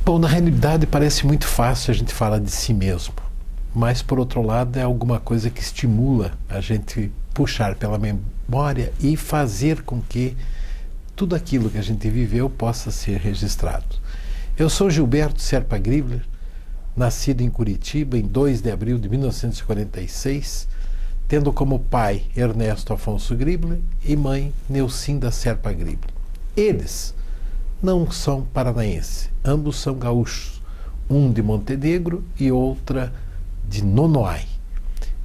Bom, na realidade parece muito fácil a gente falar de si mesmo, mas por outro lado é alguma coisa que estimula a gente puxar pela memória e fazer com que tudo aquilo que a gente viveu possa ser registrado. Eu sou Gilberto Serpa Gribler, nascido em Curitiba em 2 de abril de 1946, tendo como pai Ernesto Afonso Gribler e mãe Neucinda Serpa Gribler. Eles não são paranaenses, ambos são gaúchos, um de Montenegro e outra de Nonoai.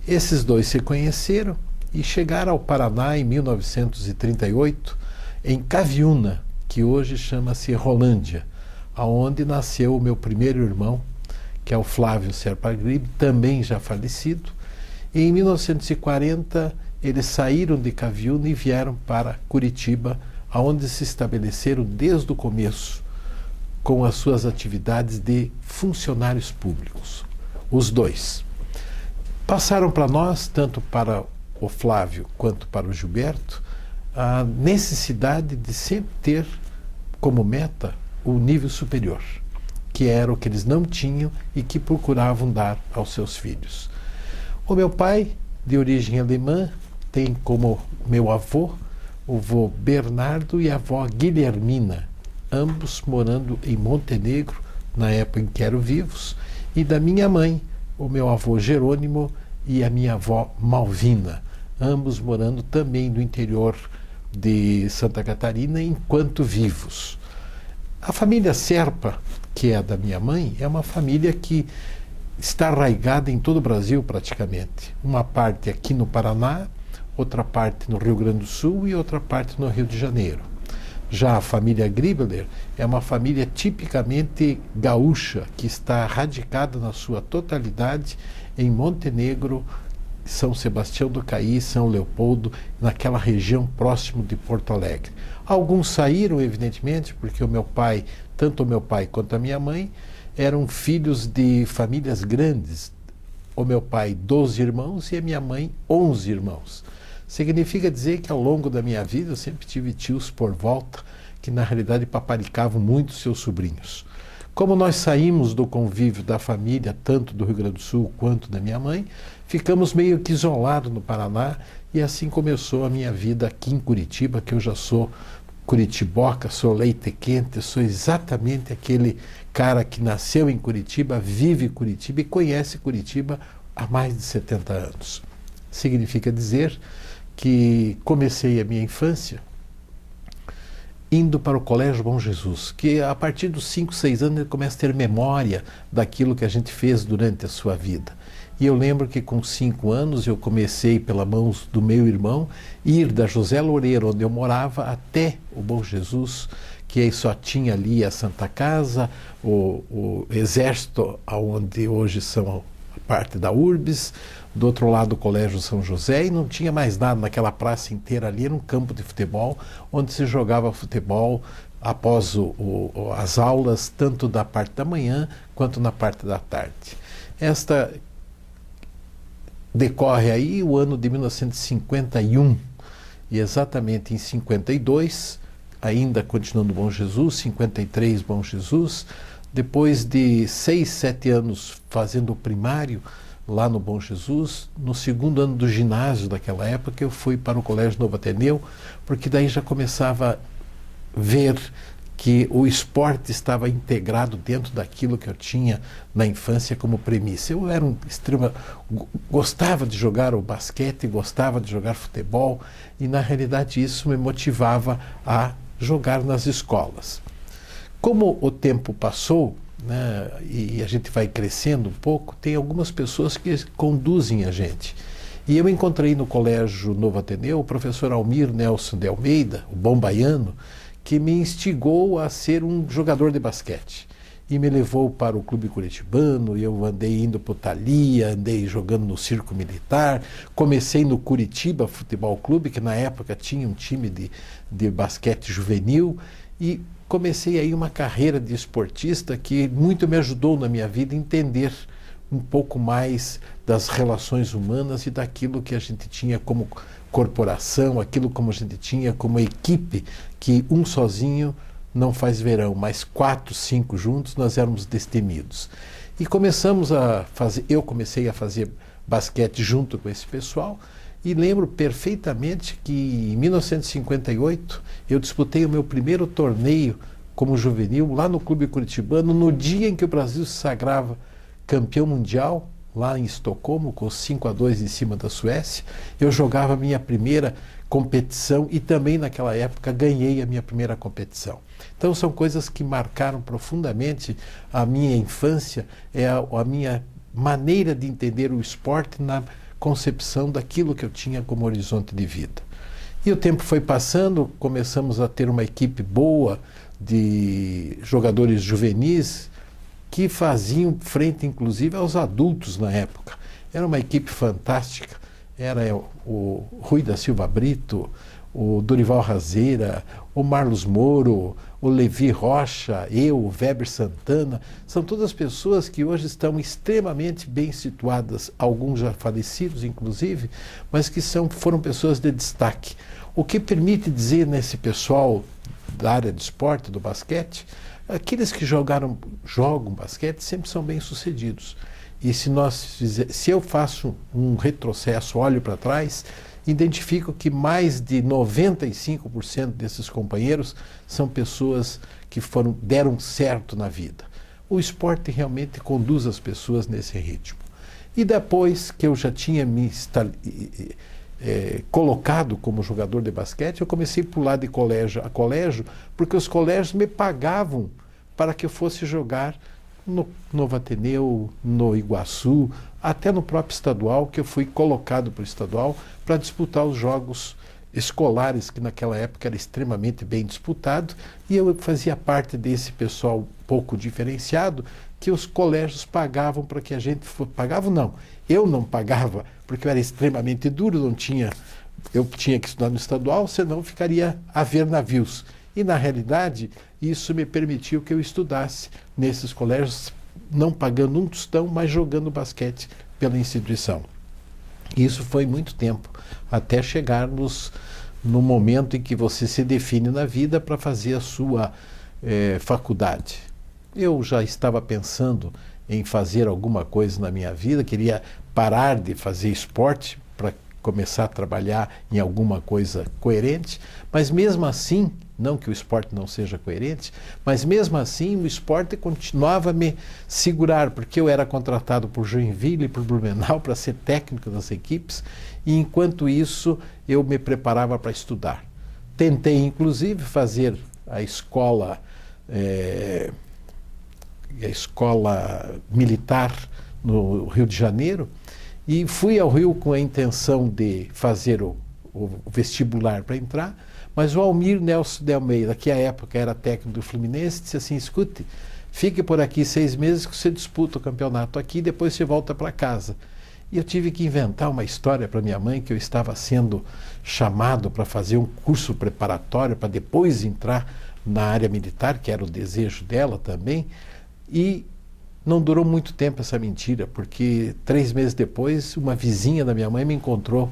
Esses dois se conheceram e chegaram ao Paraná em 1938, em Caviúna, que hoje chama-se Rolândia, aonde nasceu o meu primeiro irmão, que é o Flávio Serpa Gribler, também já falecido. E em 1940 eles saíram de Caviúna e vieram para Curitiba, onde se estabeleceram desde o começo com as suas atividades de funcionários públicos. Os dois passaram para nós, tanto para o Flávio quanto para o Gilberto, a necessidade de sempre ter como meta o nível superior, que era o que eles não tinham e que procuravam dar aos seus filhos. O meu pai, de origem alemã, tem como meu avô o avô Bernardo e a avó Guilhermina, ambos morando em Montenegro, na época em que eram vivos, e da minha mãe, o meu avô Jerônimo e a minha avó Malvina, ambos morando também no interior de Santa Catarina, enquanto vivos. A família Serpa, que é a da minha mãe, é uma família que está arraigada em todo o Brasil praticamente. Uma parte aqui no Paraná, outra parte no Rio Grande do Sul e outra parte no Rio de Janeiro. Já a família Gribler é uma família tipicamente gaúcha, que está radicada na sua totalidade em Montenegro, São Sebastião do Caí, São Leopoldo, naquela região próximo de Porto Alegre. Alguns saíram, evidentemente, porque o meu pai, tanto o meu pai quanto a minha mãe, eram filhos de famílias grandes. O meu pai, 12 irmãos, e a minha mãe, 11 irmãos. Significa dizer que ao longo da minha vida eu sempre tive tios por volta que na realidade paparicavam muito seus sobrinhos. Como nós saímos do convívio da família, tanto do Rio Grande do Sul quanto da minha mãe, ficamos meio que isolados no Paraná e assim começou a minha vida aqui em Curitiba, que eu já sou curitiboca, sou leite quente, sou exatamente aquele cara que nasceu em Curitiba, vive Curitiba e conhece Curitiba há mais de 70 anos. Significa dizer que comecei a minha infância indo para o Colégio Bom Jesus, que a partir dos 5, 6 anos ele começa a ter memória daquilo que a gente fez durante a sua vida. E eu lembro que com 5 anos eu comecei, pela mão do meu irmão, ir da José Loureiro, onde eu morava, até o Bom Jesus, que aí só tinha ali a Santa Casa, o Exército, onde hoje são a parte da Urbis, do outro lado o Colégio São José, e não tinha mais nada naquela praça inteira ali, era um campo de futebol, onde se jogava futebol após as aulas, tanto da parte da manhã quanto na parte da tarde. Esta decorre aí o ano de 1951, e exatamente em 52, ainda continuando Bom Jesus, 53 Bom Jesus, depois de 6, 7 anos fazendo o primário lá no Bom Jesus, no segundo ano do ginásio daquela época eu fui para o Colégio Novo Ateneu, porque daí já começava a ver que o esporte estava integrado dentro daquilo que eu tinha na infância como premissa. Eu era gostava de jogar o basquete, gostava de jogar futebol, e na realidade isso me motivava a jogar nas escolas. Como o tempo passou, né, e a gente vai crescendo um pouco, tem algumas pessoas que conduzem a gente. E eu encontrei no Colégio Novo Ateneu o professor Almir Nelson de Almeida, o bom baiano, que me instigou a ser um jogador de basquete. E me levou para o Clube Curitibano, e eu andei indo para o Thalia, andei jogando no Circo Militar, comecei no Curitiba Futebol Clube, que na época tinha um time de basquete juvenil, e comecei aí uma carreira de esportista que muito me ajudou na minha vida a entender um pouco mais das relações humanas e daquilo que a gente tinha como corporação, aquilo como a gente tinha como equipe, que um sozinho não faz verão, mas 4, 5 juntos, nós éramos destemidos. E começamos a fazer, eu comecei a fazer basquete junto com esse pessoal, e lembro perfeitamente que em 1958 eu disputei o meu primeiro torneio como juvenil lá no Clube Curitibano, no dia em que o Brasil se sagrava campeão mundial, lá em Estocolmo, com 5-2 em cima da Suécia. Eu jogava a minha primeira competição e também naquela época ganhei a minha primeira competição. Então são coisas que marcaram profundamente a minha infância, a minha maneira de entender o esporte na concepção daquilo que eu tinha como horizonte de vida. E o tempo foi passando, começamos a ter uma equipe boa de jogadores juvenis que faziam frente, inclusive, aos adultos na época. Era uma equipe fantástica. Era o Rui da Silva Brito, o Dorival Razeira, o Marlos Moro, o Levi Rocha, eu, o Weber Santana. São todas pessoas que hoje estão extremamente bem situadas, alguns já falecidos, inclusive, mas que foram pessoas de destaque. O que permite dizer nesse pessoal da área de esporte, do basquete, aqueles que jogam basquete sempre são bem-sucedidos. E se eu faço um retrocesso, olho para trás, identifico que mais de 95% desses companheiros são pessoas que deram certo na vida. O esporte realmente conduz as pessoas nesse ritmo. E depois que eu já tinha me colocado como jogador de basquete, eu comecei a pular de colégio a colégio, porque os colégios me pagavam para que eu fosse jogar no Novo Ateneu, no Iguaçu, até no próprio estadual, que eu fui colocado para o estadual para disputar os jogos escolares, que naquela época era extremamente bem disputado, e eu fazia parte desse pessoal pouco diferenciado, que os colégios pagavam para que a gente pagavam não, eu não pagava, porque eu era extremamente duro, eu tinha que estudar no estadual, senão ficaria a ver navios. E, na realidade, isso me permitiu que eu estudasse nesses colégios, não pagando um tostão, mas jogando basquete pela instituição. Isso foi muito tempo, até chegarmos no momento em que você se define na vida para fazer a sua faculdade. Eu já estava pensando em fazer alguma coisa na minha vida, queria parar de fazer esporte para começar a trabalhar em alguma coisa coerente, mas mesmo assim, não que o esporte não seja coerente, mas mesmo assim o esporte continuava a me segurar, porque eu era contratado por Joinville e por Blumenau para ser técnico das equipes, e enquanto isso eu me preparava para estudar. Tentei inclusive fazer a escola militar no Rio de Janeiro, e fui ao Rio com a intenção de fazer o vestibular para entrar, mas o Almir Nelson de Almeida, que à época era técnico do Fluminense, disse assim: escute, fique por aqui 6 meses que você disputa o campeonato aqui e depois você volta para casa. E eu tive que inventar uma história para minha mãe, que eu estava sendo chamado para fazer um curso preparatório para depois entrar na área militar, que era o desejo dela também, e não durou muito tempo essa mentira, porque 3 meses depois, uma vizinha da minha mãe me encontrou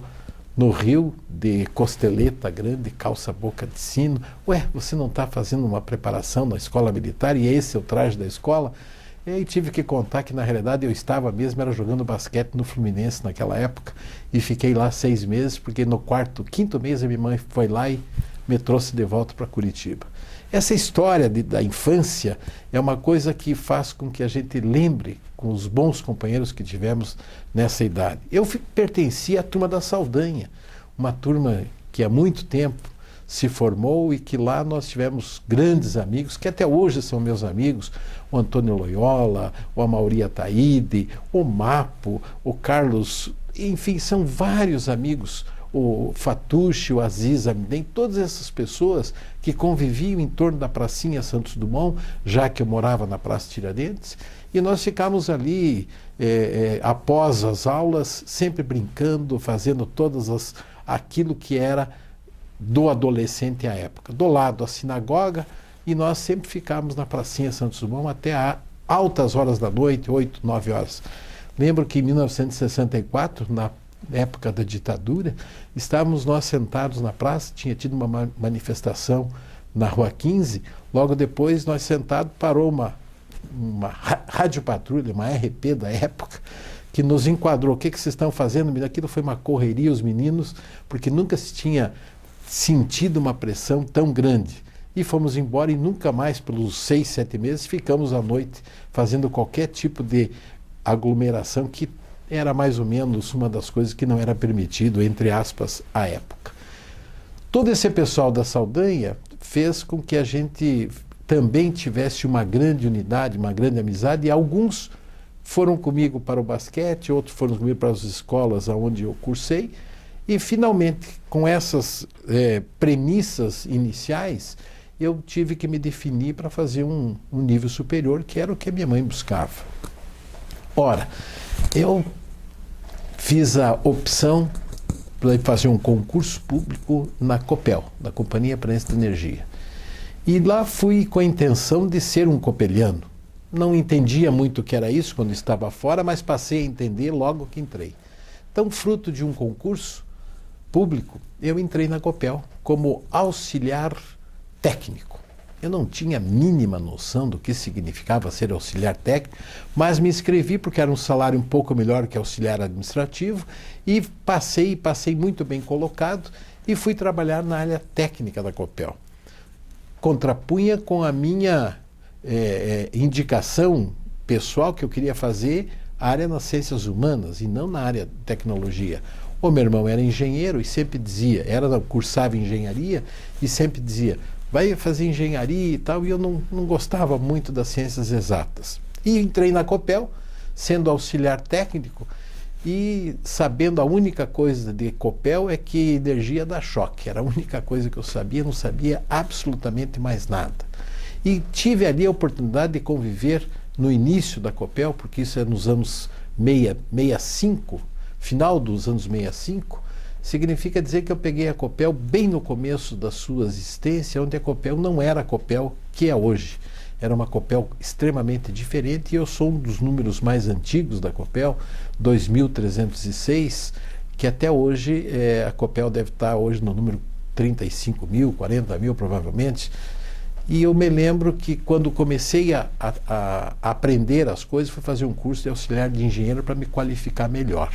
no Rio, de costeleta grande, calça boca de sino. Ué, você não está fazendo uma preparação na escola militar e esse é o traje da escola? E aí tive que contar que, na realidade, eu estava mesmo, era jogando basquete no Fluminense naquela época, e fiquei lá 6 meses, porque no 5º mês a minha mãe foi lá e me trouxe de volta para Curitiba. Essa história da infância é uma coisa que faz com que a gente lembre com os bons companheiros que tivemos nessa idade. Eu pertencia à turma da Saldanha, uma turma que há muito tempo se formou e que lá nós tivemos grandes amigos, que até hoje são meus amigos, o Antônio Loyola, o Amauri Ataíde, o Mapo, o Carlos, enfim, são vários amigos, o Fatucci, o Aziz Amidem, todas essas pessoas que conviviam em torno da pracinha Santos Dumont, já que eu morava na Praça Tiradentes, e nós ficávamos ali após as aulas, sempre brincando, fazendo aquilo que era do adolescente à época. Do lado a sinagoga, e nós sempre ficávamos na pracinha Santos Dumont até altas horas da noite, 8, 9 horas. Lembro que em 1964, na época da ditadura, estávamos nós sentados na praça, tinha tido uma manifestação na Rua 15, logo depois nós sentados parou uma rádio patrulha, uma RP da época, que nos enquadrou. O que vocês estão fazendo? Aquilo foi uma correria, os meninos, porque nunca se tinha sentido uma pressão tão grande. E fomos embora e nunca mais, pelos 6, 7 meses, ficamos à noite fazendo qualquer tipo de aglomeração, que era mais ou menos uma das coisas que não era permitido, entre aspas, à época. Todo esse pessoal da Saldanha fez com que a gente também tivesse uma grande unidade, uma grande amizade, e alguns foram comigo para o basquete, outros foram comigo para as escolas onde eu cursei, e finalmente, com essas premissas iniciais, eu tive que me definir para fazer um nível superior, que era o que a minha mãe buscava. Ora, eu fiz a opção para fazer um concurso público na Copel, da Companhia Paraense de Energia. E lá fui com a intenção de ser um copeliano. Não entendia muito o que era isso quando estava fora, mas passei a entender logo que entrei. Então, fruto de um concurso público, eu entrei na Copel como auxiliar técnico. Eu não tinha a mínima noção do que significava ser auxiliar técnico, mas me inscrevi porque era um salário um pouco melhor que auxiliar administrativo e passei muito bem colocado e fui trabalhar na área técnica da Copel. Contrapunha com a minha indicação pessoal que eu queria fazer a área nas ciências humanas e não na área de tecnologia. O meu irmão era engenheiro e sempre dizia, cursava engenharia e sempre dizia, vai fazer engenharia e tal, e eu não gostava muito das ciências exatas. E entrei na Copel, sendo auxiliar técnico, e sabendo a única coisa de Copel é que energia dá choque. Era a única coisa que eu sabia, não sabia absolutamente mais nada. E tive ali a oportunidade de conviver no início da Copel, porque isso é nos anos 65, final dos anos 65, significa dizer que eu peguei a Copel bem no começo da sua existência, onde a Copel não era a Copel que é hoje. Era uma Copel extremamente diferente e eu sou um dos números mais antigos da Copel, 2306, que até hoje a Copel deve estar hoje no número 35 mil, 40 mil provavelmente. E eu me lembro que quando comecei a aprender as coisas, fui fazer um curso de auxiliar de engenheiro para me qualificar melhor.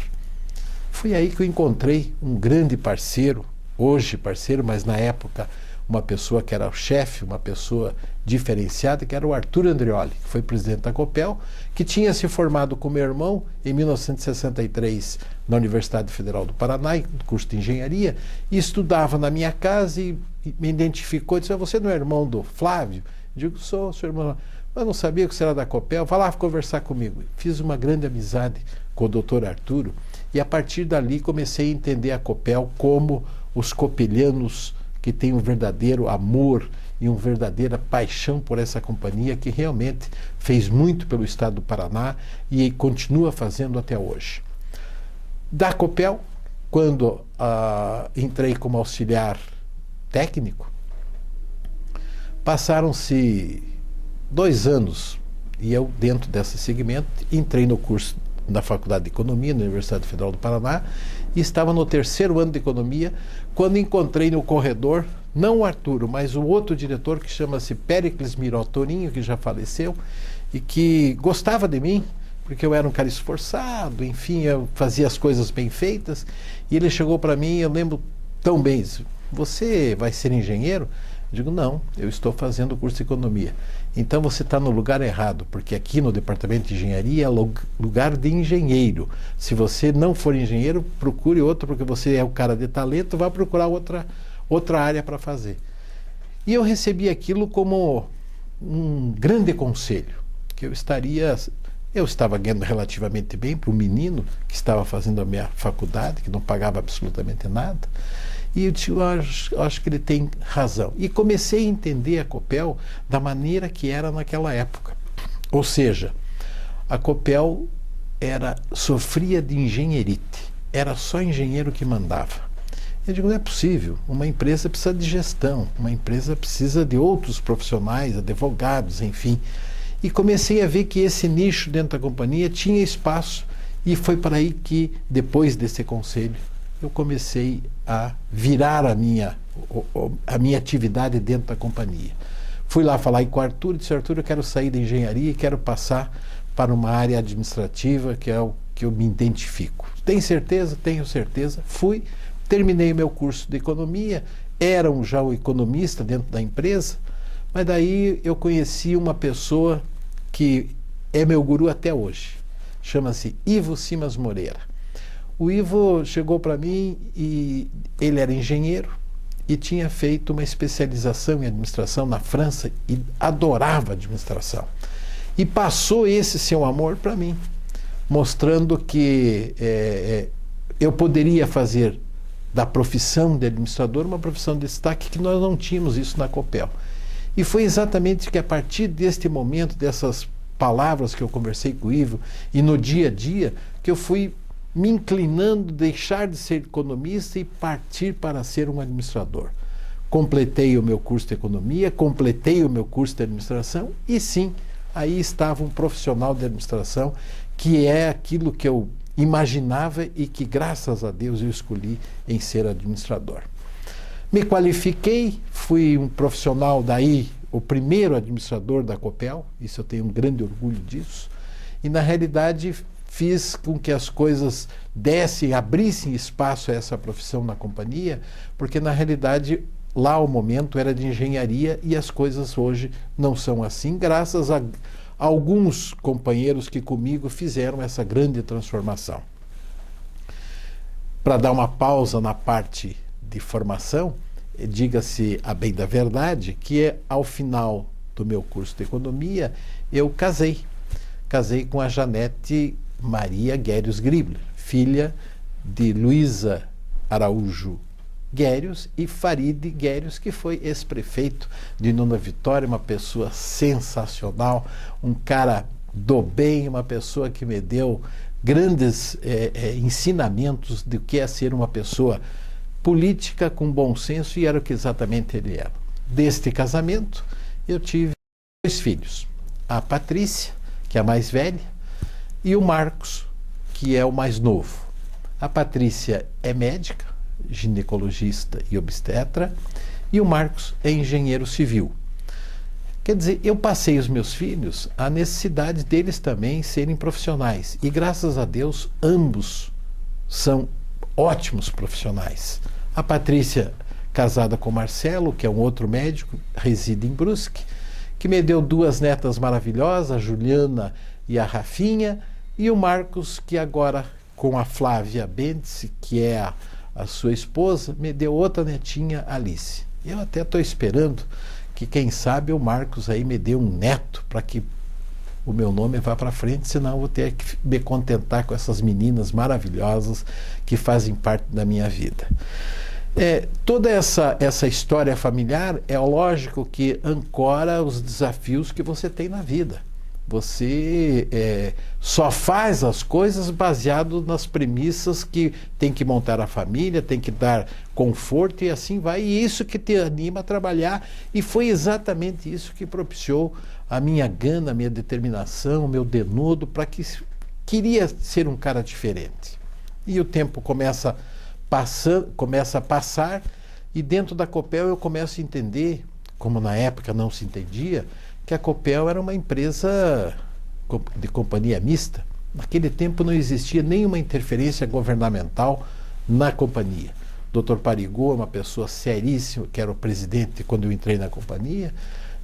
Foi aí que eu encontrei um grande parceiro, hoje parceiro, mas na época uma pessoa que era o chefe, uma pessoa diferenciada, que era o Arthur Andreoli, que foi presidente da Copel, que tinha se formado com meu irmão em 1963 na Universidade Federal do Paraná, no curso de engenharia, e estudava na minha casa e me identificou e disse, você não é irmão do Flávio? Eu digo, sou irmão. Eu não sabia que você era da Copel, vai lá conversar comigo. Fiz uma grande amizade com o doutor Arturo e a partir dali comecei a entender a Copel como os copelianos que têm um verdadeiro amor e uma verdadeira paixão por essa companhia que realmente fez muito pelo estado do Paraná e continua fazendo até hoje. Da Copel, quando entrei como auxiliar técnico, passaram-se 2 anos e eu, dentro desse segmento, entrei no curso da Faculdade de Economia na Universidade Federal do Paraná e estava no 3º ano de Economia quando encontrei no corredor, não o Arturo, mas o outro diretor que chama-se Péricles Miró Torinho, que já faleceu e que gostava de mim, porque eu era um cara esforçado, enfim, eu fazia as coisas bem feitas, e ele chegou para mim, eu lembro tão bem, você vai ser engenheiro? Eu digo, não, eu estou fazendo o curso de Economia. Então você está no lugar errado, porque aqui no departamento de engenharia é lugar de engenheiro. Se você não for engenheiro, procure outro, porque você é o cara de talento, vá procurar outra área para fazer. E eu recebi aquilo como um grande conselho, que eu estava ganhando relativamente bem para um menino que estava fazendo a minha faculdade, que não pagava absolutamente nada. E eu disse, acho que ele tem razão. E comecei a entender a Copel da maneira que era naquela época. Ou seja, a Copel sofria de engenherite. Era só engenheiro que mandava. Eu digo, não é possível. Uma empresa precisa de gestão. Uma empresa precisa de outros profissionais, advogados, enfim. E comecei a ver que esse nicho dentro da companhia tinha espaço. E foi para aí que, depois desse conselho, eu comecei a virar a minha atividade dentro da companhia. Fui lá falar com o Arthur e disse: Arthur, eu quero sair da engenharia e quero passar para uma área administrativa, que é o que eu me identifico. Tem certeza? Tenho certeza. Fui, terminei o meu curso de economia, era já um economista dentro da empresa, mas daí eu conheci uma pessoa que é meu guru até hoje. Chama-se Ivo Simas Moreira. O Ivo chegou para mim e ele era engenheiro e tinha feito uma especialização em administração na França e adorava administração. E passou esse seu amor para mim, mostrando que eu poderia fazer da profissão de administrador uma profissão de destaque, que nós não tínhamos isso na Copel. E foi exatamente que a partir deste momento, dessas palavras que eu conversei com o Ivo, e no dia a dia, que eu fui me inclinando, deixar de ser economista e partir para ser um administrador. Completei o meu curso de economia, completei o meu curso de administração e sim, aí estava um profissional de administração, que é aquilo que eu imaginava e que, graças a Deus, eu escolhi em ser administrador. Me qualifiquei, fui um profissional daí, o primeiro administrador da Copel, isso eu tenho um grande orgulho disso, e na realidade fiz com que as coisas abrissem espaço a essa profissão na companhia, porque na realidade lá o momento era de engenharia e as coisas hoje não são assim, graças a alguns companheiros que comigo fizeram essa grande transformação. Para dar uma pausa na parte de formação, diga-se a bem da verdade que ao final do meu curso de economia eu casei com a Janete Maria Guérios Gribler, filha de Luísa Araújo Guérios e Faride Guérios, que foi ex-prefeito de Nona Vitória, uma pessoa sensacional, um cara do bem, uma pessoa que me deu grandes ensinamentos do que é ser uma pessoa política com bom senso, e era o que exatamente ele era. Deste casamento eu tive 2 filhos, a Patrícia, que é a mais velha, e o Marcos, que é o mais novo. A Patrícia é médica, ginecologista e obstetra, e o Marcos é engenheiro civil. Quer dizer, eu passei os meus filhos a necessidade deles também serem profissionais, e graças a Deus ambos são ótimos profissionais. A Patrícia, casada com o Marcelo, que é um outro médico, reside em Brusque, que me deu 2 netas maravilhosas, a Juliana e a Rafinha, e o Marcos, que agora com a Flávia Bentes, que é a sua esposa, me deu outra netinha, Alice. Eu até estou esperando que, quem sabe, o Marcos aí me dê um neto para que o meu nome vá para frente, senão eu vou ter que me contentar com essas meninas maravilhosas que fazem parte da minha vida. Toda essa história familiar é lógico que ancora os desafios que você tem na vida. Você só faz as coisas baseado nas premissas que tem que montar a família, tem que dar conforto e assim vai. E isso que te anima a trabalhar. E foi exatamente isso que propiciou a minha gana, a minha determinação, o meu denudo para que queria ser um cara diferente. E o tempo começa a passar e dentro da Copel eu começo a entender, como na época não se entendia, que a Copel era uma empresa de companhia mista. Naquele tempo não existia nenhuma interferência governamental na companhia. O Dr. Parigô é uma pessoa seríssima, que era o presidente quando eu entrei na companhia.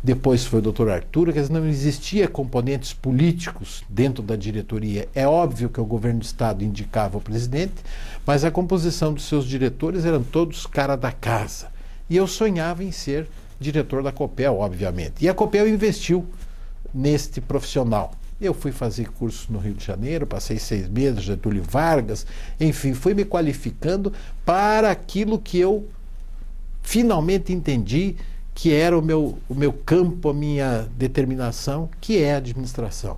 Depois foi o Dr. Arthur, quer dizer, não existia componentes políticos dentro da diretoria. É óbvio que o governo do estado indicava o presidente, mas a composição dos seus diretores eram todos cara da casa. E eu sonhava em ser diretor da Copel, obviamente. E a Copel investiu neste profissional. Eu fui fazer curso no Rio de Janeiro, passei 6 meses, Getúlio Vargas, enfim, fui me qualificando para aquilo que eu finalmente entendi que era o meu campo, a minha determinação, que é a administração.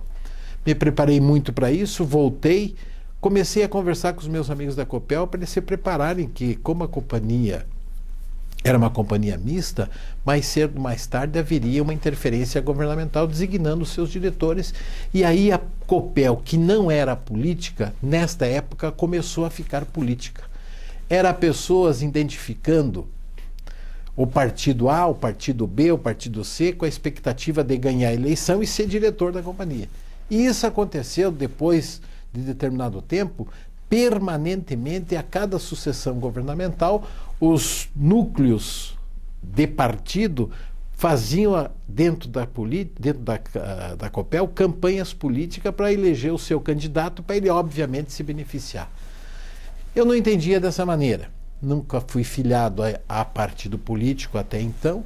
Me preparei muito para isso, voltei, comecei a conversar com os meus amigos da Copel para eles se prepararem que, como a companhia era uma companhia mista, mais cedo ou mais tarde haveria uma interferência governamental designando os seus diretores. E aí a Copel, que não era política, nesta época começou a ficar política. era pessoas identificando o partido A, o partido B, o partido C, com a expectativa de ganhar a eleição e ser diretor da companhia. E isso aconteceu depois de determinado tempo, permanentemente, a cada sucessão governamental, os núcleos de partido faziam dentro da Copel campanhas políticas para eleger o seu candidato, para ele obviamente se beneficiar. Eu não entendia dessa maneira. Nunca fui filiado a partido político até então,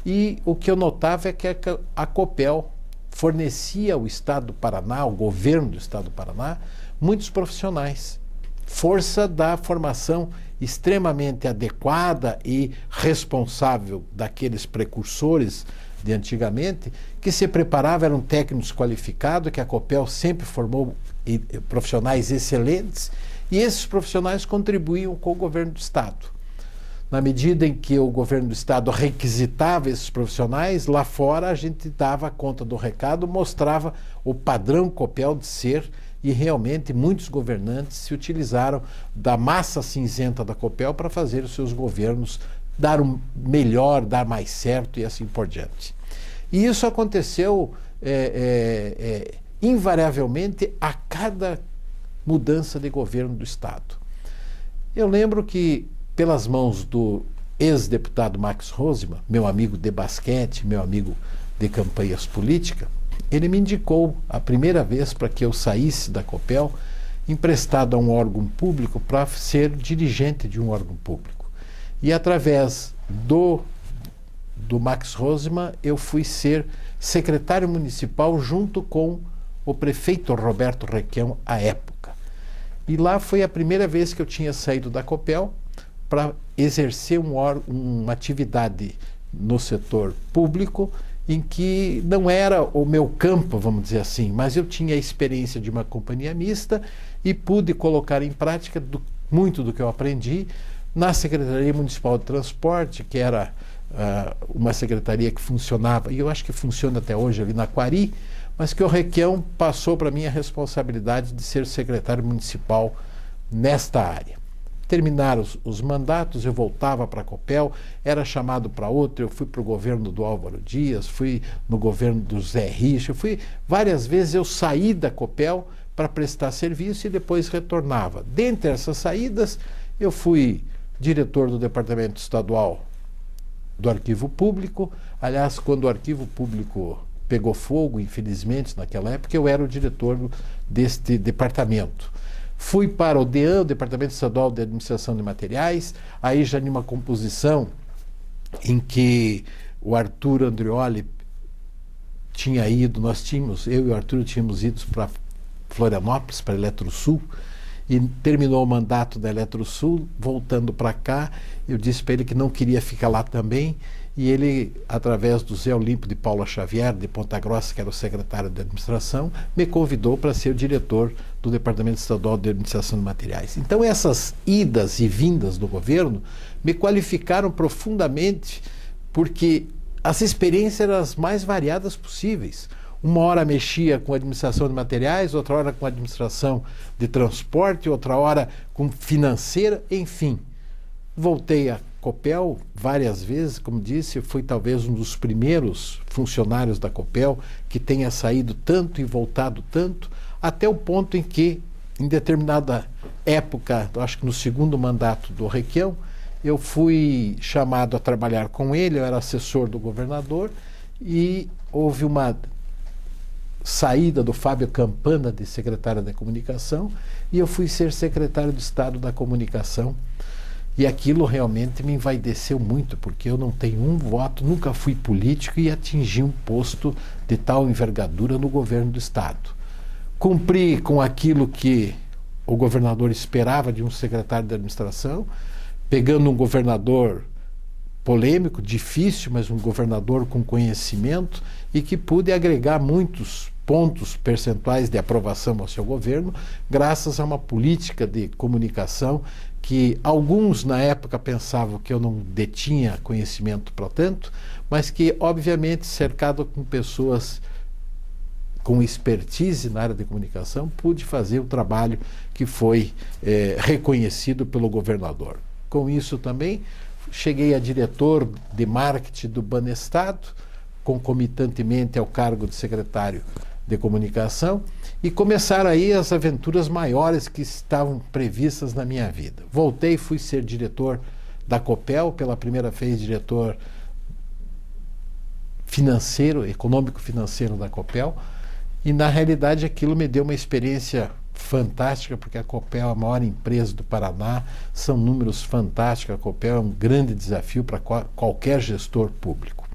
e o que eu notava é que a Copel fornecia ao Estado do Paraná, ao governo do Estado do Paraná, muitos profissionais, força da formação extremamente adequada e responsável daqueles precursores de antigamente, que se preparavam, eram técnicos qualificados, que a Copel sempre formou profissionais excelentes, e esses profissionais contribuíam com o governo do Estado. Na medida em que o governo do Estado requisitava esses profissionais, lá fora a gente dava conta do recado, mostrava o padrão Copel de ser, e realmente muitos governantes se utilizaram da massa cinzenta da Copel para fazer os seus governos dar um melhor, dar mais certo e assim por diante. E isso aconteceu invariavelmente a cada mudança de governo do Estado. Eu lembro que, pelas mãos do ex-deputado Max Rosman, meu amigo de basquete, meu amigo de campanhas políticas, ele me indicou a primeira vez para que eu saísse da Copel, emprestado a um órgão público para ser dirigente de um órgão público. E através do Max Rosman, eu fui ser secretário municipal junto com o prefeito Roberto Requião à época. E lá foi a primeira vez que eu tinha saído da Copel para exercer uma atividade no setor público em que não era o meu campo, vamos dizer assim, mas eu tinha a experiência de uma companhia mista e pude colocar em prática muito do que eu aprendi na Secretaria Municipal de Transporte, que era uma secretaria que funcionava, e eu acho que funciona até hoje ali na Quari, mas que o Requião passou para mim a responsabilidade de ser secretário municipal nesta área. Terminaram os mandatos, eu voltava para a Copel, era chamado para outro, eu fui para o governo do Álvaro Dias, fui no governo do Zé Richa, várias vezes eu saí da Copel para prestar serviço e depois retornava. Dentre essas saídas, eu fui diretor do Departamento Estadual do Arquivo Público. Aliás, quando o Arquivo Público pegou fogo, infelizmente, naquela época, eu era o diretor deste departamento. Fui para o DEAN, o Departamento Estadual de Administração de Materiais, aí já numa composição em que o Arthur Andrioli tinha ido, eu e o Arthur tínhamos ido para Florianópolis, para a Eletrosul, e terminou o mandato da Eletrosul, voltando para cá, eu disse para ele que não queria ficar lá também, e ele, através do Zé Olímpio de Paula Xavier, de Ponta Grossa, que era o secretário de administração, me convidou para ser o diretor do Departamento Estadual de Administração de Materiais. Então essas idas e vindas do governo me qualificaram profundamente, porque as experiências eram as mais variadas possíveis. Uma hora mexia com administração de materiais, outra hora com administração de transporte, outra hora com financeira, enfim. Voltei a Copel várias vezes, como disse, fui talvez um dos primeiros funcionários da Copel que tenha saído tanto e voltado tanto, até o ponto em que, em determinada época, acho que no segundo mandato do Requião, eu fui chamado a trabalhar com ele, eu era assessor do governador, e houve uma saída do Fábio Campana de secretário da Comunicação, e eu fui ser secretário de Estado da Comunicação. E aquilo realmente me envaideceu muito, porque eu não tenho um voto, nunca fui político e atingi um posto de tal envergadura no governo do Estado. Cumpri com aquilo que o governador esperava de um secretário de administração, pegando um governador polêmico, difícil, mas um governador com conhecimento e que pude agregar muitos pontos percentuais de aprovação ao seu governo, graças a uma política de comunicação que alguns na época pensavam que eu não detinha conhecimento para tanto, mas que obviamente cercado com pessoas com expertise na área de comunicação, pude fazer o trabalho que foi reconhecido pelo governador. com isso também. Cheguei a diretor de marketing do Banestado, concomitantemente ao cargo de secretário de comunicação, e começaram aí as aventuras maiores que estavam previstas na minha vida. Voltei, fui ser diretor da Copel, pela primeira vez diretor financeiro, econômico-financeiro da Copel, e na realidade aquilo me deu uma experiência fantástica, porque a Copel é a maior empresa do Paraná, são números fantásticos, a Copel é um grande desafio para qualquer gestor público.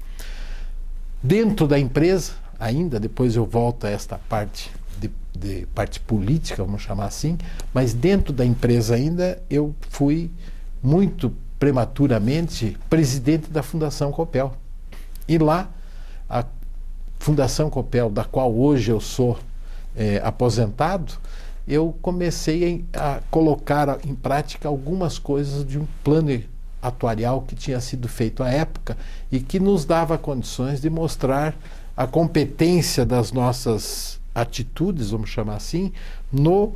Dentro da empresa, ainda, depois eu volto a esta parte de parte política, vamos chamar assim, mas dentro da empresa ainda, eu fui muito prematuramente presidente da Fundação Copel. E lá, a Fundação Copel, da qual hoje eu sou aposentado, eu comecei a colocar em prática algumas coisas de um plano atuarial que tinha sido feito à época e que nos dava condições de mostrar a competência das nossas atitudes, vamos chamar assim, no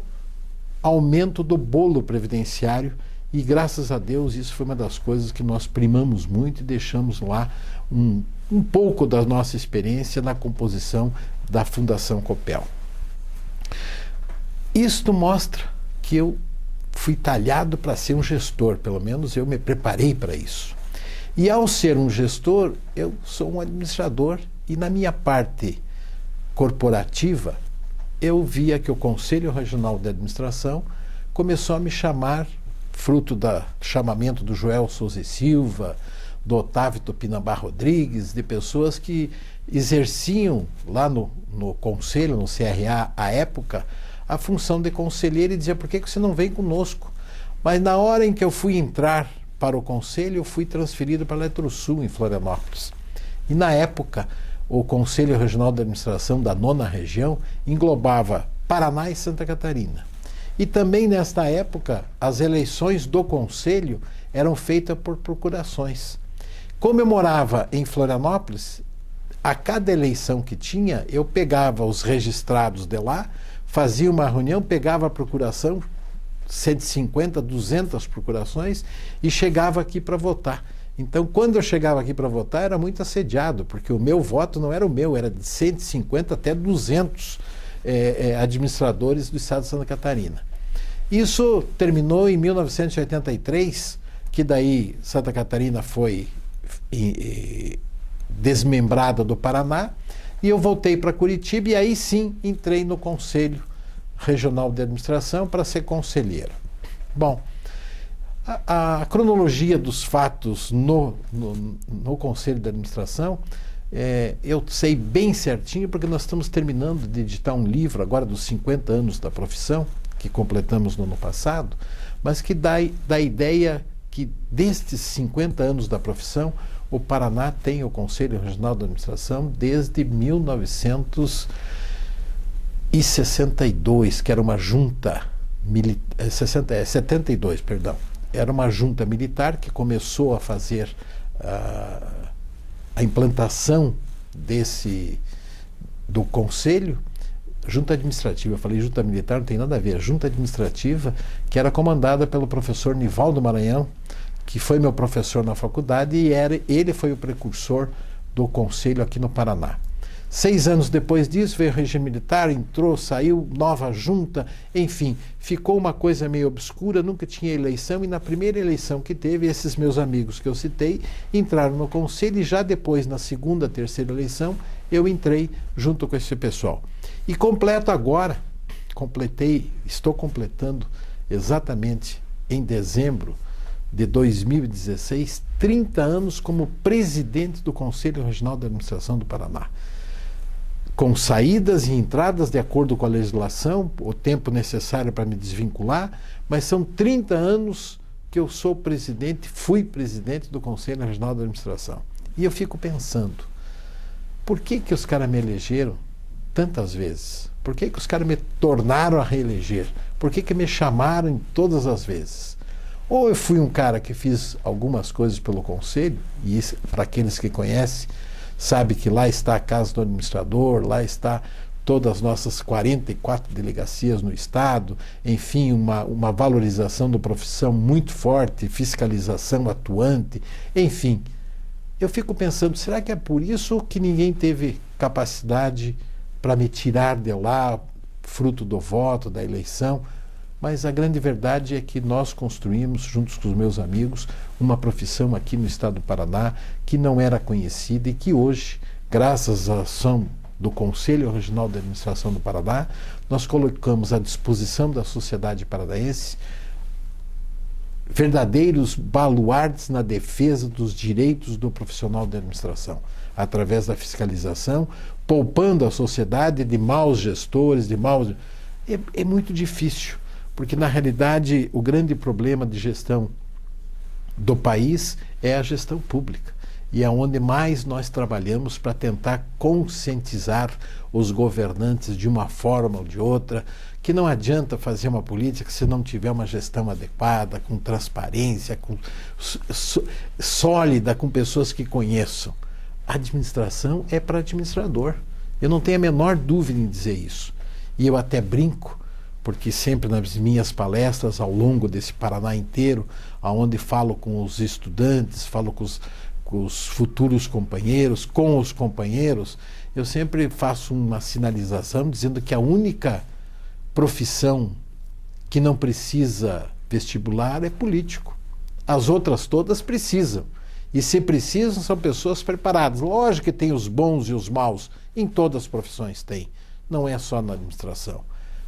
aumento do bolo previdenciário, e graças a Deus isso foi uma das coisas que nós primamos muito e deixamos lá um pouco da nossa experiência na composição da Fundação Copel. Isto mostra que eu fui talhado para ser um gestor, pelo menos eu me preparei para isso. E ao ser um gestor, eu sou um administrador, e na minha parte corporativa, eu via que o Conselho Regional de Administração começou a me chamar, fruto do chamamento do Joel Souza e Silva, do Otávio Tupinambá Rodrigues, de pessoas que exerciam lá no Conselho, no CRA, à época, a função de conselheiro, e dizia: por que você não vem conosco? Mas na hora em que eu fui entrar para o Conselho, eu fui transferido para Eletrosul, em Florianópolis. E na época, o Conselho Regional de Administração da 9ª Região englobava Paraná e Santa Catarina. E também nesta época, as eleições do Conselho eram feitas por procurações. Como eu morava em Florianópolis, a cada eleição que tinha, eu pegava os registrados de lá, fazia uma reunião, pegava a procuração, 150, 200 procurações, e chegava aqui para votar. Então, quando eu chegava aqui para votar, era muito assediado, porque o meu voto não era o meu, era de 150 até 200 administradores do estado de Santa Catarina. Isso terminou em 1983, que daí Santa Catarina foi desmembrada do Paraná, e eu voltei para Curitiba, e aí sim entrei no Conselho Regional de Administração para ser conselheiro. Bom, a cronologia dos fatos no Conselho de Administração, eu sei bem certinho, porque nós estamos terminando de editar um livro agora dos 50 anos da profissão, que completamos no ano passado, mas que dá a ideia que destes 50 anos da profissão, o Paraná tem o Conselho Regional de Administração desde 1962, que era uma junta militar, 72, perdão. Era uma junta militar que começou a fazer a implantação do Conselho. Junta administrativa, eu falei junta militar, não tem nada a ver, junta administrativa, que era comandada pelo professor Nivaldo Maranhão, que foi meu professor na faculdade, e ele foi o precursor do Conselho aqui no Paraná. 6 anos depois disso, veio o regime militar, entrou, saiu, nova junta, enfim, ficou uma coisa meio obscura, nunca tinha eleição, e na primeira eleição que teve, esses meus amigos que eu citei entraram no Conselho, e já depois, na segunda, terceira eleição, eu entrei junto com esse pessoal. E completo agora, estou completando exatamente em dezembro de 2016, 30 anos como presidente do Conselho Regional de Administração do Paraná, com saídas e entradas de acordo com a legislação, o tempo necessário para me desvincular, mas são 30 anos que eu sou presidente, fui presidente do Conselho Regional de Administração. E eu fico pensando, por que os caras me elegeram tantas vezes? Por que os caras me tornaram a reeleger? Por que me chamaram todas as vezes? Ou eu fui um cara que fiz algumas coisas pelo Conselho, e isso, para aqueles que conhecem, sabe que lá está a casa do administrador, lá está todas as nossas 44 delegacias no Estado, enfim, uma valorização da profissão muito forte, fiscalização atuante, enfim. Eu fico pensando, será que é por isso que ninguém teve capacidade para me tirar de lá, fruto do voto, da eleição? Mas a grande verdade é que nós construímos, juntos com os meus amigos, uma profissão aqui no estado do Paraná que não era conhecida e que hoje, graças à ação do Conselho Regional de Administração do Paraná, nós colocamos à disposição da sociedade paranaense verdadeiros baluartes na defesa dos direitos do profissional de administração, através da fiscalização, poupando a sociedade de maus gestores, de maus... É muito difícil, porque na realidade o grande problema de gestão do país é a gestão pública. E é onde mais nós trabalhamos para tentar conscientizar os governantes de uma forma ou de outra, que não adianta fazer uma política se não tiver uma gestão adequada, com transparência, sólida, com pessoas que conheçam. A administração é para administrador. Eu não tenho a menor dúvida em dizer isso. E eu até brinco, porque sempre nas minhas palestras, ao longo desse Paraná inteiro, onde falo com os estudantes, falo com os futuros companheiros, com os companheiros, eu sempre faço uma sinalização dizendo que a única profissão que não precisa vestibular é político. As outras todas precisam. E se precisam, são pessoas preparadas. Lógico que tem os bons e os maus, em todas as profissões tem. Não é só na administração.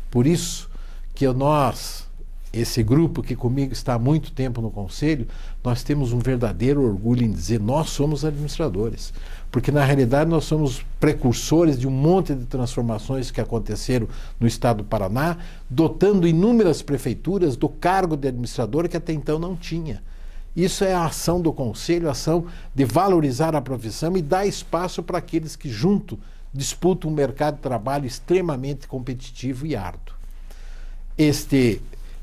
Por isso que nós, esse grupo que comigo está há muito tempo no Conselho, nós temos um verdadeiro orgulho em dizer nós somos administradores. Porque na realidade nós somos precursores de um monte de transformações que aconteceram no estado do Paraná, dotando inúmeras prefeituras do cargo de administrador que até então não tinha. Isso é a ação do Conselho, a ação de valorizar a profissão e dar espaço para aqueles que junto disputam um mercado de trabalho extremamente competitivo e árduo. Este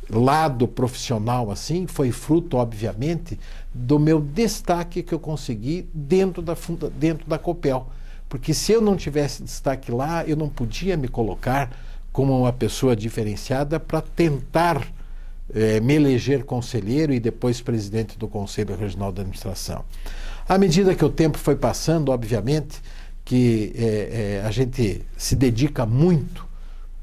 lado profissional assim foi fruto, obviamente, do meu destaque que eu consegui dentro da Copel. Porque se eu não tivesse destaque lá, eu não podia me colocar como uma pessoa diferenciada para tentar me eleger conselheiro e depois presidente do Conselho Regional de Administração. À medida que o tempo foi passando, obviamente, que a gente se dedica muito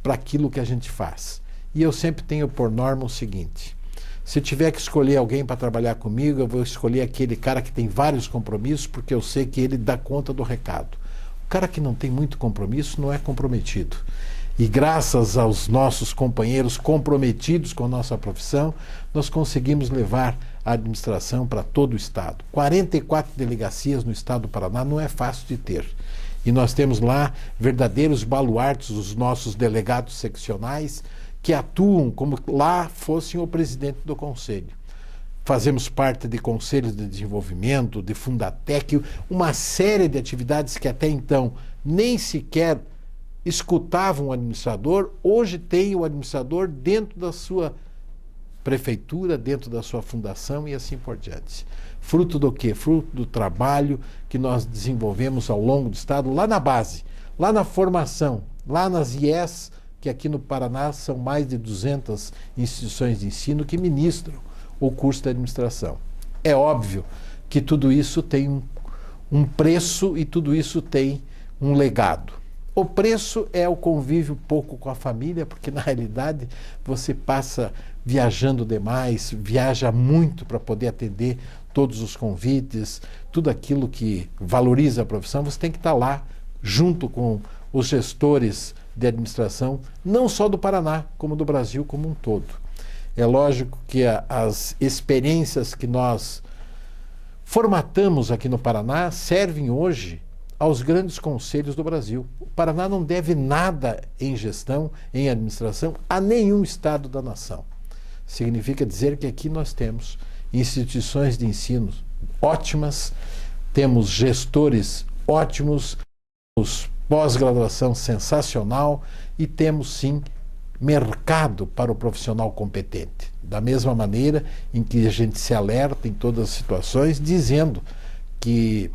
para aquilo que a gente faz. E eu sempre tenho por norma o seguinte: se tiver que escolher alguém para trabalhar comigo, eu vou escolher aquele cara que tem vários compromissos, porque eu sei que ele dá conta do recado. O cara que não tem muito compromisso não é comprometido. E graças aos nossos companheiros comprometidos com a nossa profissão, nós conseguimos levar a administração para todo o estado. 44 delegacias no estado do Paraná não é fácil de ter. E nós temos lá verdadeiros baluartes, os nossos delegados seccionais, que atuam como lá fossem o presidente do conselho. Fazemos parte de conselhos de desenvolvimento, de Fundatec, uma série de atividades que até então nem sequer escutavam o administrador, hoje tem o administrador dentro da sua prefeitura, dentro da sua fundação e assim por diante. Fruto do quê? Fruto do trabalho que nós desenvolvemos ao longo do estado, lá na base, lá na formação, lá nas IES, que aqui no Paraná são mais de 200 instituições de ensino que ministram o curso de administração. É óbvio que tudo isso tem um preço e tudo isso tem um legado. O preço é o convívio pouco com a família, porque na realidade você passa viajando demais, viaja muito para poder atender todos os convites, tudo aquilo que valoriza a profissão, você tem que estar lá junto com os gestores de administração, não só do Paraná, como do Brasil como um todo. É lógico que as experiências que nós formatamos aqui no Paraná servem hoje aos grandes conselhos do Brasil. O Paraná não deve nada em gestão, em administração, a nenhum estado da nação. Significa dizer que aqui nós temos instituições de ensino ótimas, temos gestores ótimos, temos pós-graduação sensacional e temos, sim, mercado para o profissional competente. Da mesma maneira em que a gente se alerta em todas as situações, dizendo que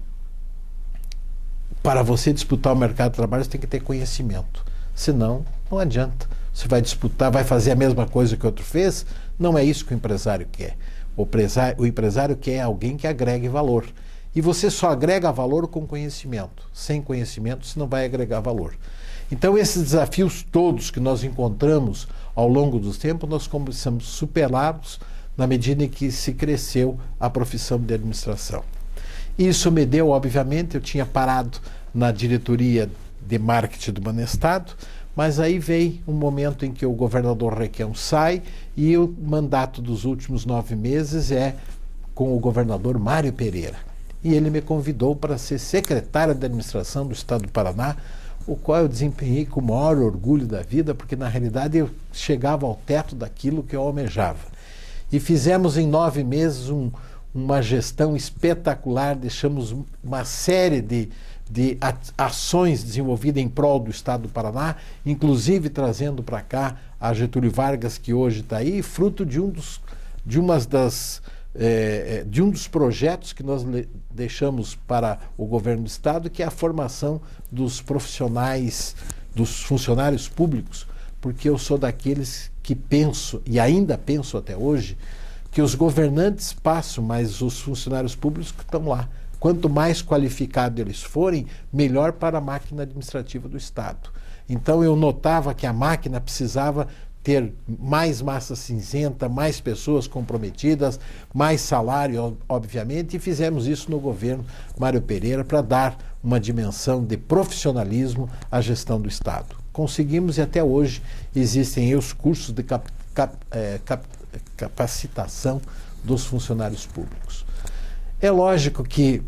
para você disputar o mercado de trabalho, você tem que ter conhecimento, senão não adianta. Você vai disputar, vai fazer a mesma coisa que o outro fez, não é isso que o empresário quer. O empresário quer alguém que agregue valor. E você só agrega valor com conhecimento. Sem conhecimento, você não vai agregar valor. Então, esses desafios todos que nós encontramos ao longo do tempo, nós começamos a superá-los na medida em que se cresceu a profissão de administração. Isso me deu, obviamente, eu tinha parado na diretoria de marketing do Banestado, mas aí veio um momento em que o governador Requião sai e o mandato dos últimos 9 meses é com o governador Mário Pereira. E ele me convidou para ser secretário de administração do Estado do Paraná, o qual eu desempenhei com o maior orgulho da vida, porque na realidade eu chegava ao teto daquilo que eu almejava. E fizemos em 9 meses uma gestão espetacular, deixamos uma série de ações desenvolvidas em prol do Estado do Paraná, inclusive trazendo para cá a Getúlio Vargas, que hoje está aí, fruto de um dos projetos que nós deixamos para o governo do Estado, que é a formação dos profissionais, dos funcionários públicos, porque eu sou daqueles que penso, e ainda penso até hoje, que os governantes passam, mas os funcionários públicos que estão lá. Quanto mais qualificados eles forem, melhor para a máquina administrativa do Estado. Então eu notava que a máquina precisava ter mais massa cinzenta, mais pessoas comprometidas, mais salário, obviamente, e fizemos isso no governo Mário Pereira para dar uma dimensão de profissionalismo à gestão do Estado. Conseguimos e até hoje existem os cursos de capacitação dos funcionários públicos. É lógico que,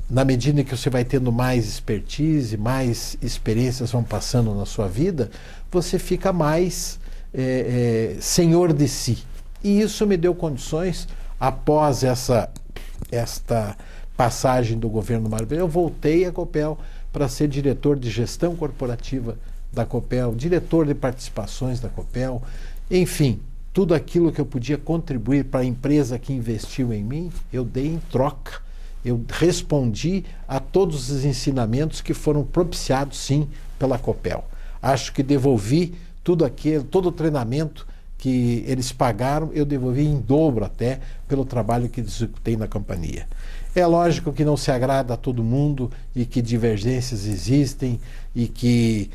na medida que você vai tendo mais expertise, mais experiências vão passando na sua vida, você fica mais senhor de si. E isso me deu condições, após esta passagem do governo Mário Pereira, eu voltei à Copel para ser diretor de gestão corporativa da Copel, diretor de participações da Copel, enfim, tudo aquilo que eu podia contribuir para a empresa que investiu em mim, eu dei em troca. Eu respondi a todos os ensinamentos que foram propiciados, sim, pela Copel. Acho que devolvi todo o treinamento que eles pagaram, eu devolvi em dobro até pelo trabalho que executei na companhia. É lógico que não se agrada a todo mundo e que divergências existem e que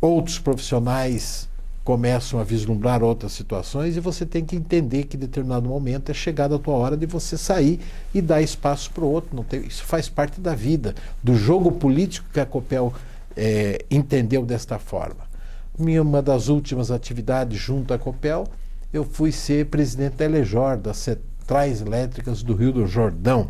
outros profissionais começam a vislumbrar outras situações e você tem que entender que em determinado momento é chegada a tua hora de você sair e dar espaço para o outro. Isso faz parte da vida, do jogo político que a Copel entendeu desta forma. Uma das últimas atividades junto à Copel, eu fui ser presidente da Elejor, das Centrais Elétricas do Rio do Jordão.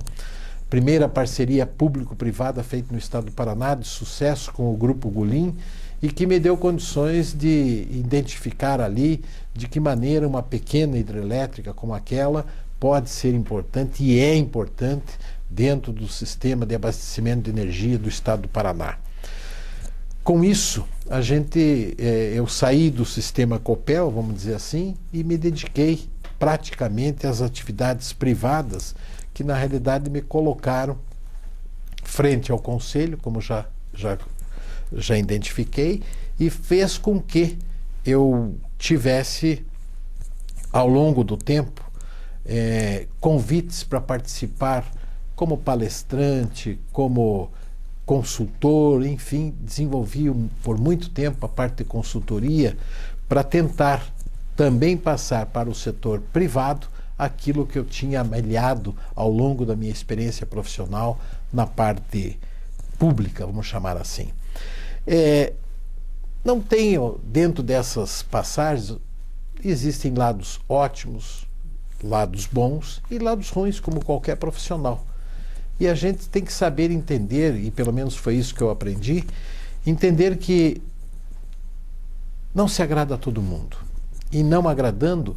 Primeira parceria público-privada feita no Estado do Paraná, de sucesso com o Grupo Gulim, e que me deu condições de identificar ali de que maneira uma pequena hidrelétrica como aquela pode ser importante e é importante dentro do sistema de abastecimento de energia do Estado do Paraná. Com isso, eu saí do sistema Copel, vamos dizer assim, e me dediquei praticamente às atividades privadas que na realidade me colocaram frente ao Conselho, como já identifiquei, e fez com que eu tivesse, ao longo do tempo, convites para participar como palestrante, como consultor, enfim, desenvolvi por muito tempo a parte de consultoria para tentar também passar para o setor privado aquilo que eu tinha amelhado ao longo da minha experiência profissional na parte pública, vamos chamar assim. Não tenho, dentro dessas passagens, existem lados ótimos, lados bons e lados ruins, como qualquer profissional. E a gente tem que saber entender, e pelo menos foi isso que eu aprendi, entender que não se agrada a todo mundo. E não agradando,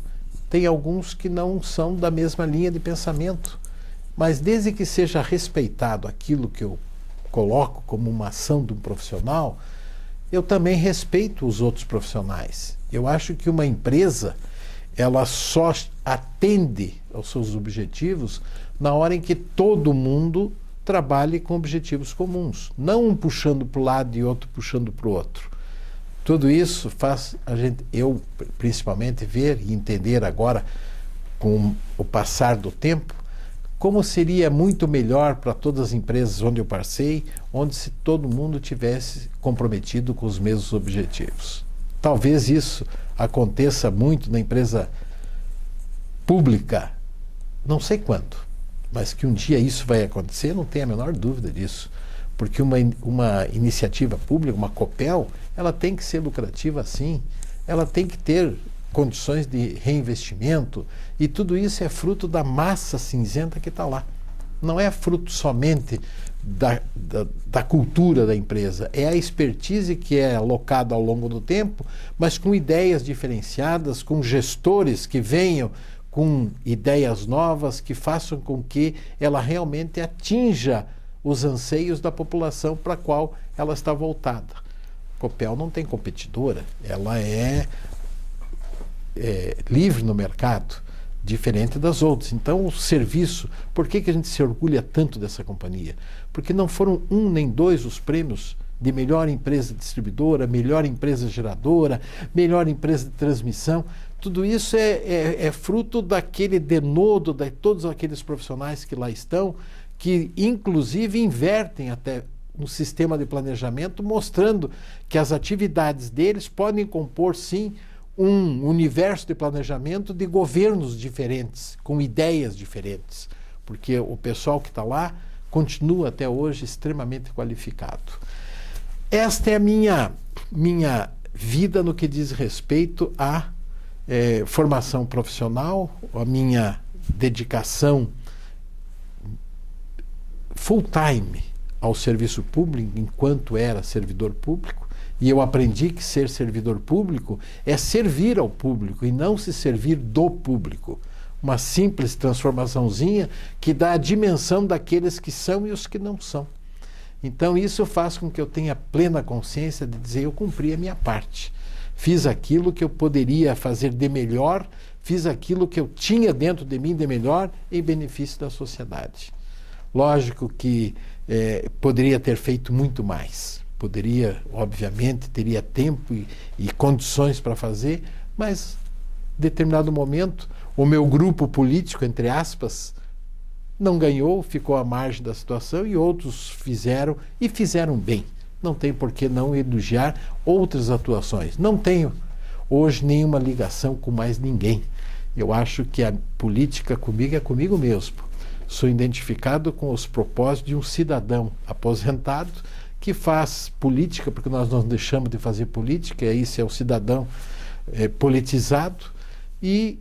tem alguns que não são da mesma linha de pensamento. Mas desde que seja respeitado aquilo que eu coloco como uma ação de um profissional, eu também respeito os outros profissionais. Eu acho que uma empresa, ela só atende aos seus objetivos na hora em que todo mundo trabalhe com objetivos comuns. Não um puxando para o lado e outro puxando para o outro. Tudo isso faz a gente, eu principalmente, ver e entender agora, com o passar do tempo, como seria muito melhor para todas as empresas onde eu passei, onde se todo mundo tivesse comprometido com os mesmos objetivos. Talvez isso aconteça muito na empresa pública, não sei quando, mas que um dia isso vai acontecer, não tenho a menor dúvida disso. Porque uma iniciativa pública, uma Copel, ela tem que ser lucrativa sim, ela tem que ter condições de reinvestimento, e tudo isso é fruto da massa cinzenta que está lá. Não é fruto somente da cultura da empresa, é a expertise que é alocada ao longo do tempo, mas com ideias diferenciadas, com gestores que venham com ideias novas, que façam com que ela realmente atinja os anseios da população para a qual ela está voltada. Copel não tem competidora, ela é livre no mercado, diferente das outras. Então, o serviço, por que a gente se orgulha tanto dessa companhia? Porque não foram um nem dois os prêmios de melhor empresa distribuidora, melhor empresa geradora, melhor empresa de transmissão. Tudo isso é fruto daquele denodo de todos aqueles profissionais que lá estão, que inclusive invertem até no sistema de planejamento, mostrando que as atividades deles podem compor, sim, um universo de planejamento de governos diferentes, com ideias diferentes, porque o pessoal que está lá continua até hoje extremamente qualificado. Esta é a minha vida no que diz respeito à formação profissional, a minha dedicação full time ao serviço público enquanto era servidor público. E eu aprendi que ser servidor público é servir ao público e não se servir do público. Uma simples transformaçãozinha que dá a dimensão daqueles que são e os que não são. Então isso faz com que eu tenha plena consciência de dizer: eu cumpri a minha parte. Fiz aquilo que eu poderia fazer de melhor, fiz aquilo que eu tinha dentro de mim de melhor em benefício da sociedade. Lógico que poderia ter feito muito mais. Poderia, obviamente, teria tempo e condições para fazer, mas, em determinado momento, o meu grupo político, entre aspas, não ganhou, ficou à margem da situação, e outros fizeram, e fizeram bem. Não tem por que não elogiar outras atuações. Não tenho, hoje, nenhuma ligação com mais ninguém. Eu acho que a política comigo é comigo mesmo. Sou identificado com os propósitos de um cidadão aposentado que faz política, porque nós não deixamos de fazer política, e isso é o cidadão politizado, e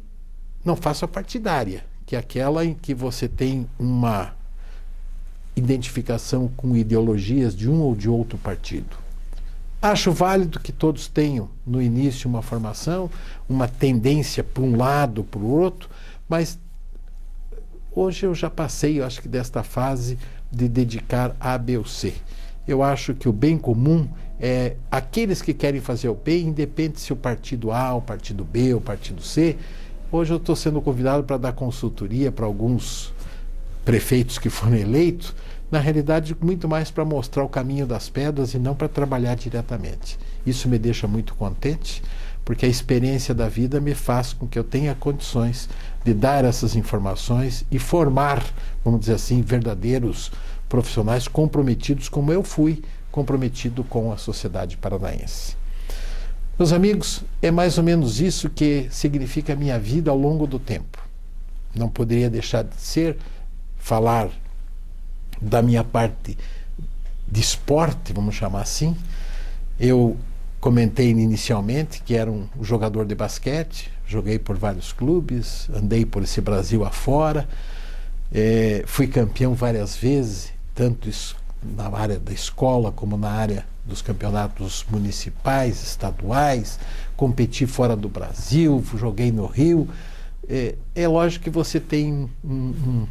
não faço a partidária, que é aquela em que você tem uma identificação com ideologias de um ou de outro partido. Acho válido que todos tenham, no início, uma formação, uma tendência para um lado, para o outro, mas hoje eu já passei, eu acho que desta fase de dedicar A, B ou C. Eu acho que o bem comum é aqueles que querem fazer o bem, independente se o partido A, o partido B, o partido C. Hoje eu estou sendo convidado para dar consultoria para alguns prefeitos que foram eleitos, na realidade muito mais para mostrar o caminho das pedras e não para trabalhar diretamente. Isso me deixa muito contente, porque a experiência da vida me faz com que eu tenha condições de dar essas informações e formar, vamos dizer assim, verdadeiros profissionais comprometidos, como eu fui comprometido com a sociedade paranaense. Meus amigos, é mais ou menos isso que significa a minha vida ao longo do tempo. Não poderia deixar de ser falar da minha parte de esporte, vamos chamar assim. Eu comentei inicialmente que era um jogador de basquete, joguei por vários clubes, andei por esse Brasil afora, fui campeão várias vezes, tanto na área da escola como na área dos campeonatos municipais, estaduais, competi fora do Brasil, joguei no Rio. É lógico que você tem um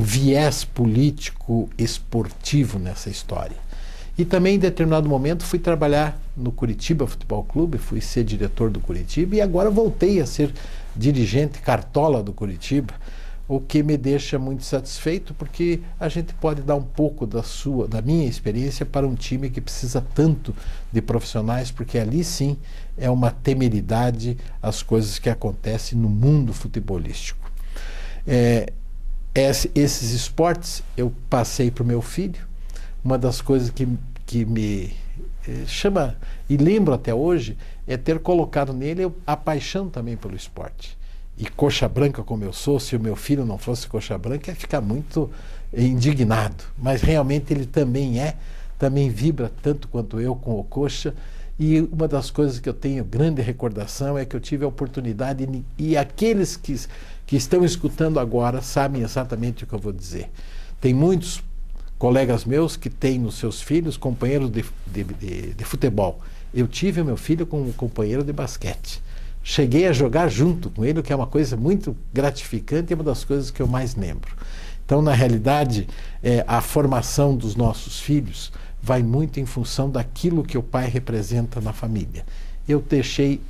viés político esportivo nessa história. E também, em determinado momento, fui trabalhar no Curitiba Futebol Clube, fui ser diretor do Curitiba, e agora voltei a ser dirigente cartola do Curitiba, o que me deixa muito satisfeito, porque a gente pode dar um pouco da minha experiência para um time que precisa tanto de profissionais, porque ali sim é uma temeridade as coisas que acontecem no mundo futebolístico. Esses esportes eu passei para o meu filho. Uma das coisas que me chama e lembro até hoje é ter colocado nele a paixão também pelo esporte. E coxa branca como eu sou, se o meu filho não fosse coxa branca, ia ficar muito indignado. Mas realmente ele também vibra tanto quanto eu com o coxa. E uma das coisas que eu tenho grande recordação é que eu tive a oportunidade, e aqueles que estão escutando agora sabem exatamente o que eu vou dizer. Tem muitos colegas meus que têm nos seus filhos companheiros de futebol. Eu tive o meu filho como companheiro de basquete. Cheguei a jogar junto com ele, o que é uma coisa muito gratificante e uma das coisas que eu mais lembro. Então, na realidade, a formação dos nossos filhos vai muito em função daquilo que o pai representa na família. Eu deixei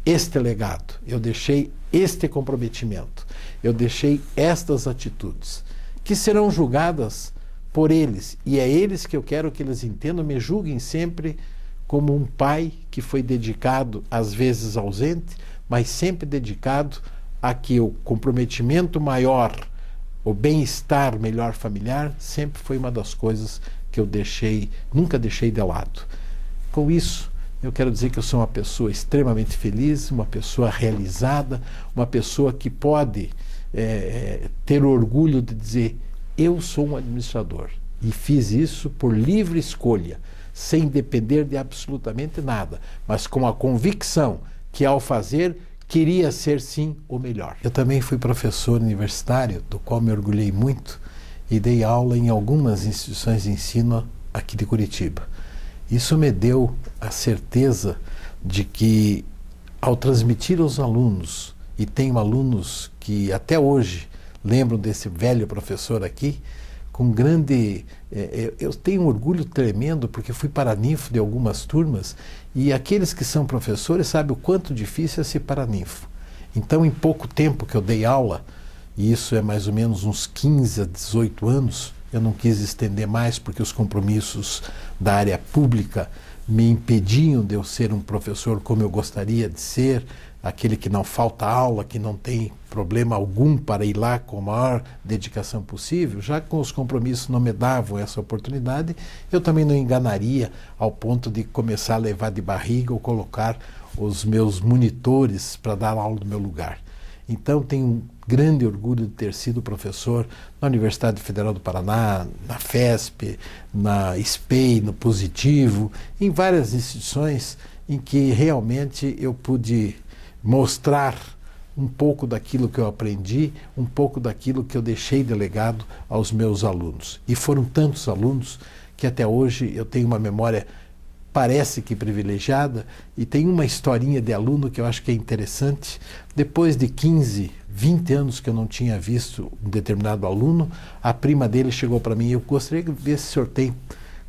este legado, eu deixei este comprometimento, eu deixei estas atitudes, que serão julgadas por eles, e é eles que eu quero que eles entendam, me julguem sempre como um pai que foi dedicado, às vezes ausente, mas sempre dedicado a que o comprometimento maior, o bem-estar melhor familiar, sempre foi uma das coisas que eu nunca deixei de lado. Com isso, eu quero dizer que eu sou uma pessoa extremamente feliz, uma pessoa realizada, uma pessoa que pode ter orgulho de dizer: eu sou um administrador e fiz isso por livre escolha, sem depender de absolutamente nada, mas com a convicção que, ao fazer, queria ser sim o melhor. Eu também fui professor universitário, do qual me orgulhei muito, e dei aula em algumas instituições de ensino aqui de Curitiba. Isso me deu a certeza de que, ao transmitir aos alunos, e tenho alunos que até hoje lembram desse velho professor aqui, com grande... eu tenho um orgulho tremendo, porque fui paraninfo de algumas turmas, e aqueles que são professores sabem o quanto difícil é ser paraninfo. Então, em pouco tempo que eu dei aula, e isso é mais ou menos uns 15 a 18 anos, eu não quis estender mais, porque os compromissos da área pública me impediam de eu ser um professor como eu gostaria de ser, aquele que não falta aula, que não tem problema algum para ir lá com a maior dedicação possível. Já que os compromissos não me davam essa oportunidade, eu também não enganaria ao ponto de começar a levar de barriga ou colocar os meus monitores para dar aula no meu lugar. Então, tenho um grande orgulho de ter sido professor na Universidade Federal do Paraná, na FESP, na SPEI, no Positivo, em várias instituições em que realmente eu pude mostrar um pouco daquilo que eu aprendi, um pouco daquilo que eu deixei de legado aos meus alunos. E foram tantos alunos que até hoje eu tenho uma memória, parece que privilegiada, e tem uma historinha de aluno que eu acho que é interessante. Depois de 15, 20 anos que eu não tinha visto um determinado aluno, a prima dele chegou para mim: eu gostaria de ver se o senhor tem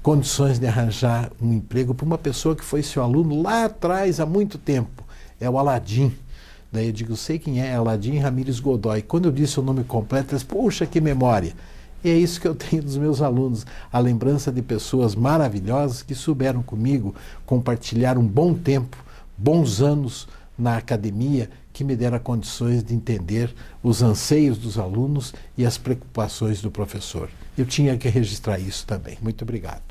condições de arranjar um emprego para uma pessoa que foi seu aluno lá atrás, há muito tempo. É o Aladim. Daí eu digo: sei quem é Aladim Ramírez Godoy. Quando eu disse o nome completo, eles: poxa, que memória! E é isso que eu tenho dos meus alunos, a lembrança de pessoas maravilhosas que souberam comigo compartilhar um bom tempo, bons anos na academia, que me deram condições de entender os anseios dos alunos e as preocupações do professor. Eu tinha que registrar isso também. Muito obrigado.